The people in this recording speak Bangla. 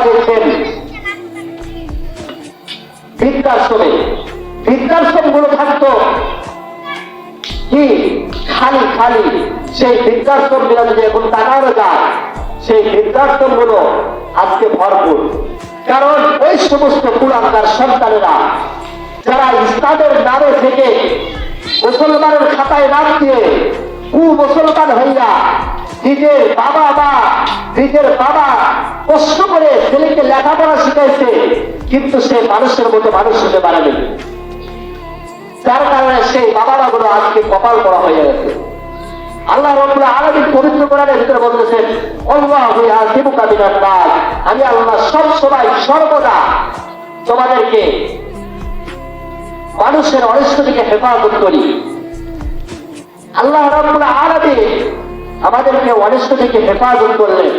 দেখছেন বৃদ্ধাশ্রমে, বৃদ্ধাশ্রম গুলো থাকতো কি খালি খালি। সেই বৃদ্ধাশ্রম গুলো যদি এখন তাকানো যায়, সেই বৃদ্ধাশ্রম গুলো আজকে ভরপুর। কারণ ওই সমস্ত কুলাঙ্গার সন্তানেরা যারা ইসলামের নামে থেকে মুসলমানের খাতায় নাম দিয়ে মুসলমান হইয়া নিজের বাবা কষ্ট করে ছেলেকে লেখাপড়া শিখাইছে, কিন্তু সে মানুষের মতো মানুষ হতে পারেনি। যার কারণে সেই বাবা গুলো আজকে কপাল করা হয়ে গেছে। আল্লাহ রাব্বুল আলামিন পবিত্র কোরআনের ভিতরে বলতেছেন, আল্লাহু ইয়াসিমুকা মিনান নাস, আমি আল্লাহ সব সময় সর্বদা তোমাদেরকে মানুষের অনিষ্ট থেকে হেফাজত করি। আল্লাহ রাব্বুল আলামিন আমাদেরকে অনিষ্ট থেকে হেফাজত করলেন।